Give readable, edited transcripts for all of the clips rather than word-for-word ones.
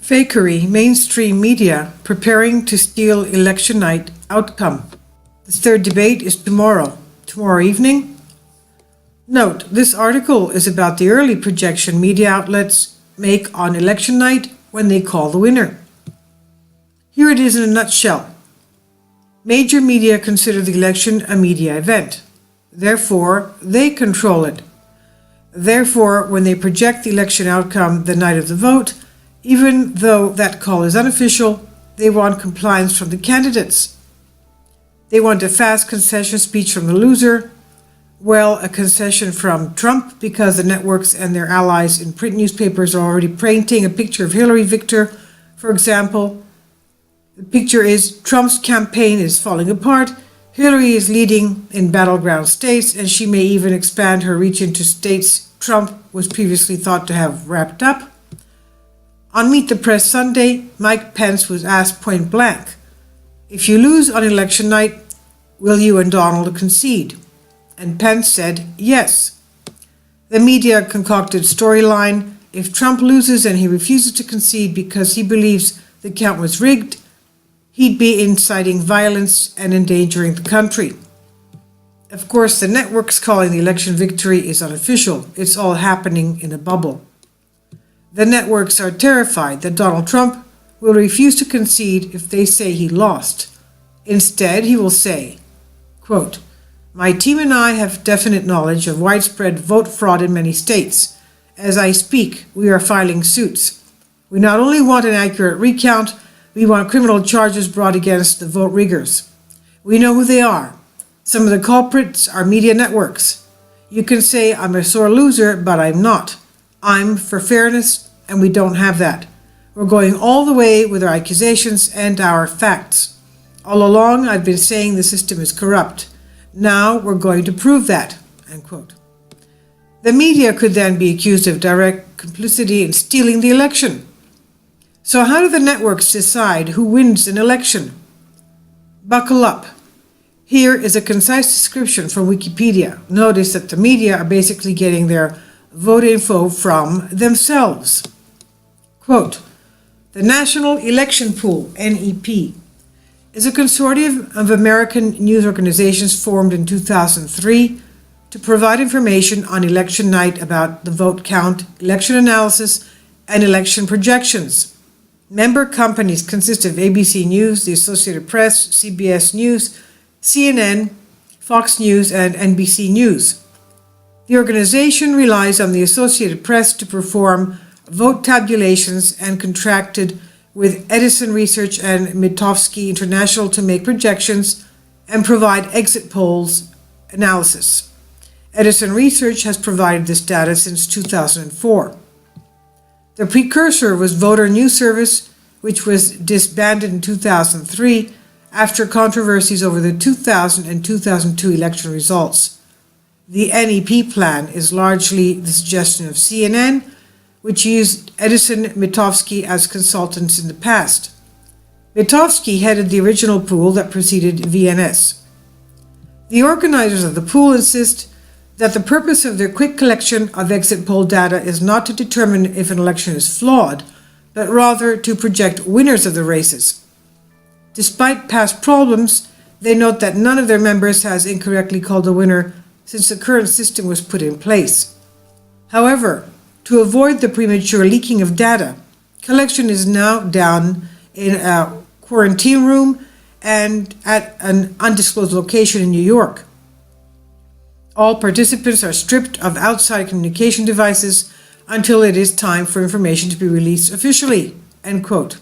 FAKERY, mainstream media, preparing to steal election night outcome. The third debate is tomorrow evening. Note, this article is about the early projection media outlets make on election night when they call the winner. Here it is in a nutshell. Major media consider the election a media event. Therefore, they control it. Therefore, when they project the election outcome the night of the vote, even though that call is unofficial, they want compliance from the candidates. They want a fast concession speech from the loser. Well, a concession from Trump because the networks and their allies in print newspapers are already painting a picture of Hillary victor. For example, the picture is Trump's campaign is falling apart, Hillary is leading in battleground states, and she may even expand her reach into states Trump was previously thought to have wrapped up. On Meet the Press Sunday, Mike Pence was asked point blank, "If you lose on election night, will you and Donald concede?" And Pence said yes. The media concocted storyline, if Trump loses and he refuses to concede because he believes the count was rigged, he'd be inciting violence and endangering the country. Of course, the networks calling the election victory is unofficial. It's all happening in a bubble. The networks are terrified that Donald Trump will refuse to concede if they say he lost. Instead, he will say, quote, "My team and I have definite knowledge of widespread vote fraud in many states. As I speak, we are filing suits. We not only want an accurate recount, we want criminal charges brought against the vote riggers. We know who they are. Some of the culprits are media networks. You can say I'm a sore loser, but I'm not. I'm for fairness, and we don't have that. We're going all the way with our accusations and our facts. All along, I've been saying the system is corrupt. Now we're going to prove that." End quote. The media could then be accused of direct complicity in stealing the election. So how do the networks decide who wins an election? Buckle up. Here is a concise description from Wikipedia. Notice that the media are basically getting their vote info from themselves. Quote, "The National Election Pool, NEP, is a consortium of American news organizations formed in 2003 to provide information on election night about the vote count, election analysis, and election projections. Member companies consist of ABC News, the Associated Press, CBS News, CNN, Fox News, and NBC News. The organization relies on the Associated Press to perform vote tabulations and contracted with Edison Research and Mitofsky International to make projections and provide exit polls analysis. Edison Research has provided this data since 2004. The precursor was Voter News Service, which was disbanded in 2003 after controversies over the 2000 and 2002 election results. The NEP plan is largely the suggestion of CNN, which used Edison Mitofsky as consultants in the past. Mitofsky headed the original pool that preceded VNS. The organizers of the pool insist that the purpose of their quick collection of exit poll data is not to determine if an election is flawed, but rather to project winners of the races. Despite past problems, they note that none of their members has incorrectly called a winner since the current system was put in place. However, to avoid the premature leaking of data, collection is now done in a quarantine room and at an undisclosed location in New York. All participants are stripped of outside communication devices until it is time for information to be released officially." End quote.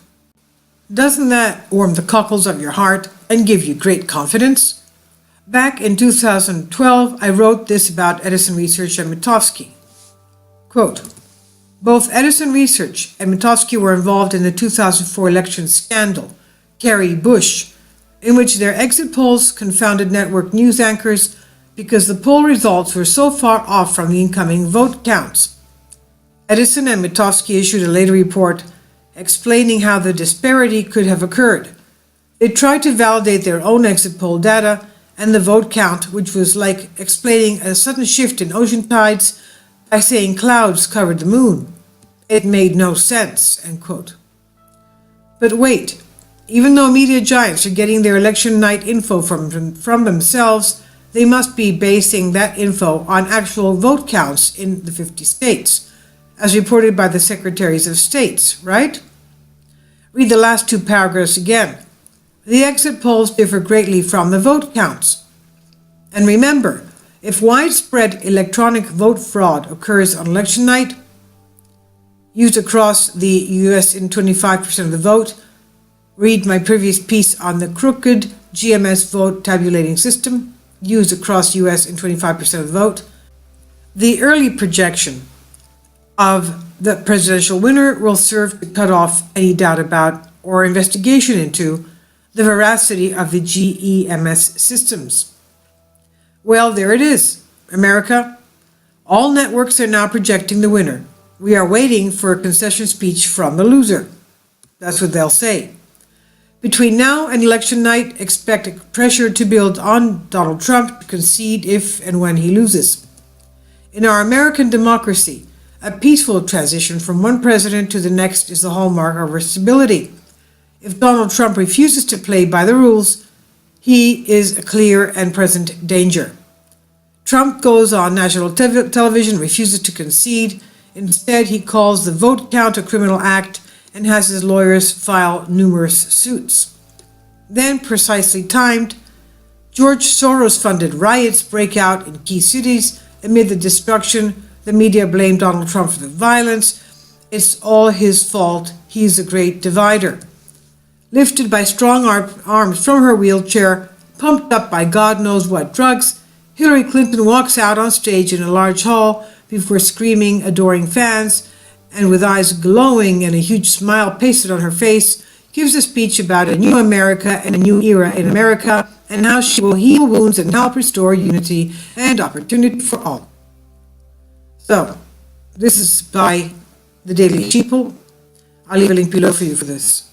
Doesn't that warm the cockles of your heart and give you great confidence? Back in 2012, I wrote this about Edison Research and Mitofsky. Quote, "Both Edison Research and Mitofsky were involved in the 2004 election scandal, Kerry Bush, in which their exit polls confounded network news anchors because the poll results were so far off from the incoming vote counts. Edison and Mitofsky issued a later report explaining how the disparity could have occurred. They tried to validate their own exit poll data and the vote count, which was like explaining a sudden shift in ocean tides by saying clouds covered the moon. It made no sense." End quote. But wait, even though media giants are getting their election night info from themselves, they must be basing that info on actual vote counts in the 50 states, as reported by the Secretaries of States, right? Read the last two paragraphs again. The exit polls differ greatly from the vote counts. And remember, if widespread electronic vote fraud occurs on election night, used across the US in 25% of the vote, read my previous piece on the crooked GMS vote tabulating system, used across US in 25% of the vote, the early projection of the presidential winner will serve to cut off any doubt about or investigation into the veracity of the GEMS systems. Well, there it is, America. All networks are now projecting the winner. We are waiting for a concession speech from the loser. That's what they'll say. Between now and election night, expect pressure to build on Donald Trump to concede if and when he loses. In our American democracy, a peaceful transition from one president to the next is the hallmark of our stability. If Donald Trump refuses to play by the rules, he is a clear and present danger. Trump goes on national television, refuses to concede. Instead, he calls the vote count a criminal act and has his lawyers file numerous suits. Then, precisely timed, George Soros-funded riots break out in key cities. Amid the destruction, the media blame Donald Trump for the violence. It's all his fault. He's a great divider. Lifted by strong arms from her wheelchair, pumped up by God knows what drugs, Hillary Clinton walks out on stage in a large hall before screaming, adoring fans, and with eyes glowing and a huge smile pasted on her face, gives a speech about a new America and a new era in America, and how she will heal wounds and help restore unity and opportunity for all. So, this is by the Daily Sheeple. I'll leave a link below for you for this.